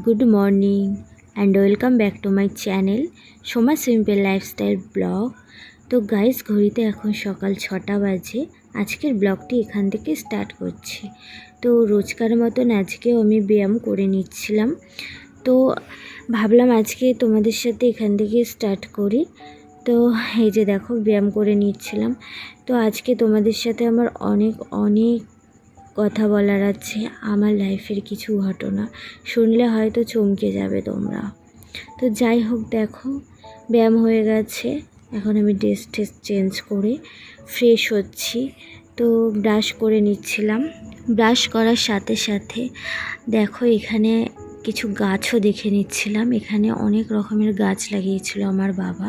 Good morning and welcome back to my channel Soma simple lifestyle blog. তো guys, ঘড়িতে এখন সকাল 6টা বাজে। আজকের ব্লগটি এখান থেকে স্টার্ট করছি। তো রোজকার মতন আজকেও আমি ব্যায়াম করে নিচ্ছিলাম। তো ভাবলাম আজকে তোমাদের সাথে এখান থেকে স্টার্ট করি। তো এই যে দেখো, ব্যায়াম করে নিচ্ছিলাম। তো আজকে তোমাদের সাথে আমার অনেক কথা বলার আছে, আমার লাইফের কিছু ঘটনা শুনলে হয়তো চমকে যাবে তোমরা। তো যাই হোক, দেখো ব্যায়াম হয়ে গেছে। এখন আমি ড্রেস চেঞ্জ করে ফ্রেশ হচ্ছি। তো ব্রাশ করে নিচ্ছিলাম। ব্রাশ করার সাথে সাথে দেখো এখানে কিছু গাছও দেখে নিচ্ছিলাম। এখানে অনেক রকমের গাছ লাগিয়েছিল আমার বাবা।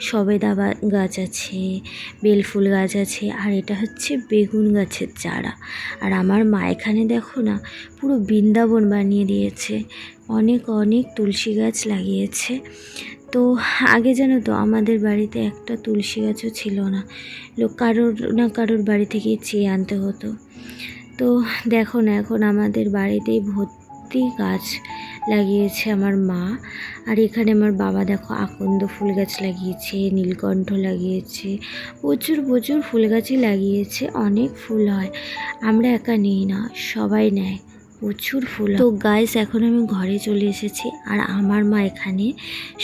সবেদা গাছ আছে, বেলফুল গাছ আছে, আর এটা হচ্ছে বেগুন গাছের চারা। আর আমার মা এখানে দেখো না, পুরো বৃন্দাবন বানিয়ে দিয়েছে। অনেক তুলসী গাছ লাগিয়েছে। তো আগে জানো তো, আমাদের বাড়িতে একটা তুলসী গাছও ছিল না। কারোর বাড়ি থেকেই চেয়ে আনতে হতো। তো দেখো না, এখন আমাদের বাড়িতেই ভর্তি গাছ লাগিয়েছে আমার মা। আর এখানে আমার বাবা দেখো আকন্দ ফুল গাছ লাগিয়েছে, নীলকণ্ঠ লাগিয়েছে, প্রচুর ফুল গাছই লাগিয়েছে। অনেক ফুল হয়, আমরা একা নিই না, সবাই নেয়, প্রচুর ফুল। তো গাইস, এখন আমি ঘরে চলে এসেছি। আর আমার মা এখানে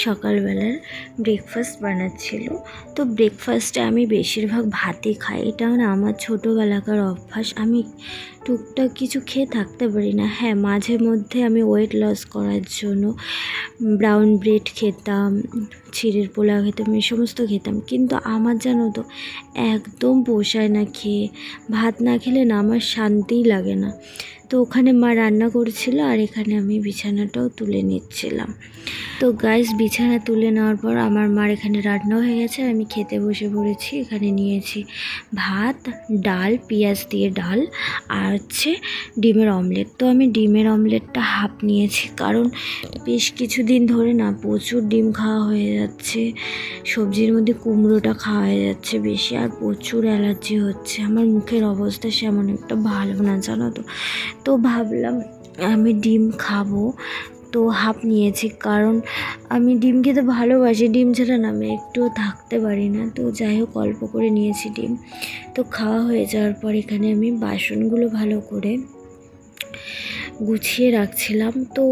সকালবেলার ব্রেকফাস্ট বানাচ্ছিল। তো ব্রেকফাস্টে আমি বেশিরভাগ ভাতই খাই। এটাও না আমার ছোটোবেলাকার অভ্যাস। আমি টুকটাক কিছু খেয়ে থাকতে পারি না। হ্যাঁ, মাঝে মধ্যে আমি ওয়েট লস করার জন্য ব্রাউন ব্রেড খেতাম, চিড়ের পোলাও খেতাম, এই সমস্ত খেতাম। কিন্তু আমার জানো তো, একদম পোষায় না খেয়ে। ভাত না খেলে না আমার শান্তিই লাগে না। তো ওখানে মা রান্না করছিল, আর এখানে আমি বিছানাটাও তুলে নিচ্ছিলাম। তো গাইস, বিছানা তুলে নেওয়ার পর আমার মার এখানে রান্না হয়ে গেছে, আর আমি খেতে বসে পড়েছি। এখানে নিয়েছি ভাত, ডাল, পেঁয়াজ দিয়ে ডাল, আর হচ্ছে ডিমের অমলেট। তো আমি ডিমের অমলেটটা হাফ নিয়েছি, কারণ বেশ কিছুদিন ধরে না প্রচুর ডিম খাওয়া হয়ে যাচ্ছে। সবজির মধ্যে কুমড়োটা খাওয়া হয়ে যাচ্ছে বেশি, আর প্রচুর অ্যালার্জি হচ্ছে। আমার মুখের অবস্থা সেমন একটা ভালো না, জানো তো। তো ভাবলাম আমি ডিম খাবো, তো হাফ নিয়েছি, কারণ আমি ডিম খেতে ভালোবাসি। ডিম ছাড়া না আমি একটুও থাকতে পারি না। তো যাই হোক, অল্প করে নিয়েছি ডিম। তো খাওয়া হয়ে যাওয়ার পর এখানে আমি বাসনগুলো ভালো করে গুছিয়ে রাখছিলাম। তো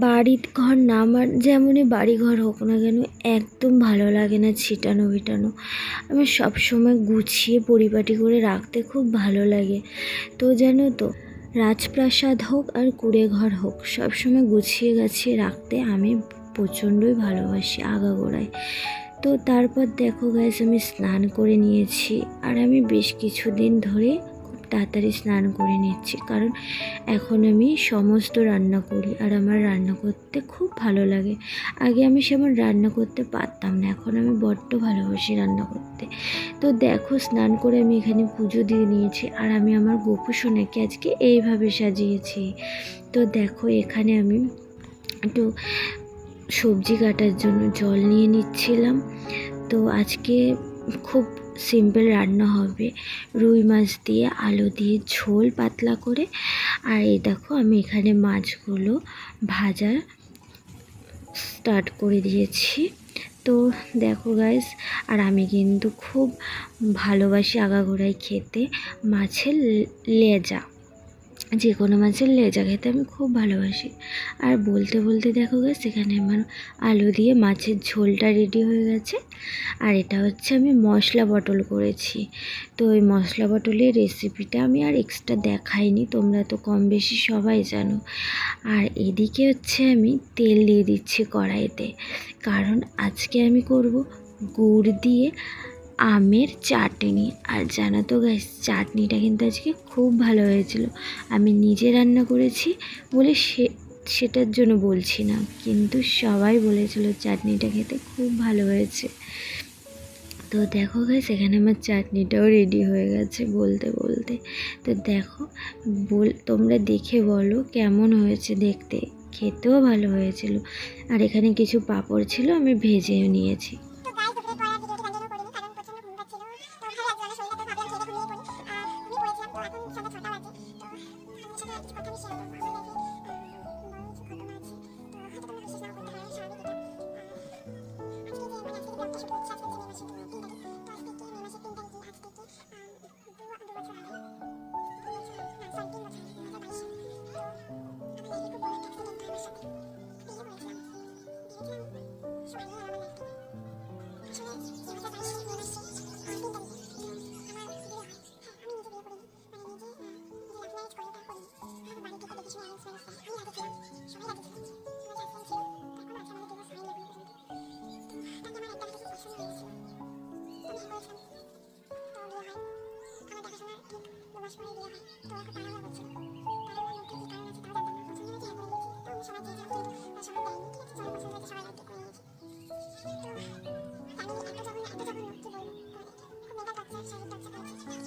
বাড়ির ঘর না, আমার যেমনই বাড়ি ঘর হোক না কেন, একদম ভালো লাগে না ছিটানো ভিটানো। আমি সবসময় গুছিয়ে পরিপাটি করে রাখতে খুব ভালো লাগে। তো জানো তো, রাজপ্রাসাদ হোক আর কুঁড়ে ঘর হোক, সবসময় গুছিয়ে গাছিয়ে রাখতে আমি প্রচণ্ডই ভালোবাসি, আগাগোড়ায়। তো তারপর দেখো গাইস, আমি স্নান করে নিয়েছি। আর আমি বেশ কিছুদিন ধরে খুব তাড়াতাড়ি স্নান করে নিচ্ছি, কারণ এখন আমি সমস্ত রান্না করি, আর আমার রান্না করতে খুব ভালো লাগে। আগে আমি সেমন রান্না করতে পারতাম না, এখন আমি বড্ড ভালোবাসি রান্না করতে। তো দেখো, স্নান করে আমি এখানে পুজো দিয়ে নিয়েছি, আর আমি আমার গোপু সোনাকে আজকে এইভাবে সাজিয়েছি। তো দেখো, এখানে আমি একটু সবজি কাটার জন্য জল নিয়ে নিচ্ছিলাম। তো আজকে খুব সিম্পল রান্না হবে, রুই মাছ দিয়ে আলু দিয়ে ঝোল পাতলা করে। আর এই দেখো, আমি এখানে মাছগুলো ভাজা স্টার্ট করে দিয়েছি। তো দেখো গাইস, আর আমি কিন্তু খুব ভালোবাসি আগাগোড়ায় খেতে মাছের লেজা। যে কোনো মাছের লেজা খেতে আমি খুব ভালোবাসি। আর বলতে বলতে দেখো গাইস, এখানে আমার আলু দিয়ে মাছের ঝোলটা রেডি হয়ে গেছে। আর এটা হচ্ছে আমি মশলা পটল করেছি। তো ওই মশলা পটলের রেসিপিটা আমি আর এক্সট্রা দেখাইনি, তোমরা তো কম বেশি সবাই জানো। আর এদিকে হচ্ছে আমি তেল দিয়ে দিচ্ছি কড়াইতে, কারণ আজকে আমি করব গুড় দিয়ে আমের চাটনি। আর জানো তো গাইস, চাটনিটা কিন্তু আজকে খুব ভালো হয়েছিল। আমি নিজে রান্না করেছি বলে সেটার জন্য বলছি না, কিন্তু সবাই বলেছিল চাটনিটা খেতে খুব ভালো হয়েছে। তো দেখো গাইস, এখানে আমার চাটনিটাও রেডি হয়ে গেছে বলতে বলতে। তো দেখো, তোমরা দেখে বলো কেমন হয়েছে দেখতে। খেতেও ভালো হয়েছিল। আর এখানে কিছু পাঁপড় ছিল, আমি ভেজেও নিয়েছি। মাস পরে বিয়ে হয়। তো এখন তাড়াহুড়া করছিল। তাড়াহুড়ার মধ্যে কি কারণ আছে তাও জানতাম না। পছন্দ হয়েছে হ্যাঁ করে নিয়েছি। তো আমি সবার চেয়ে যেরকম সবার দেয়নি। ঠিক আছে সবার পছন্দ হয়েছে সবার লাইক করে নিয়েছি। তো ফ্যামিলি এত জঘন্য কি বলবো তোমাদেরকে। খুব মেয়েটা টর্চার শারীরিক টর্চার করেছে।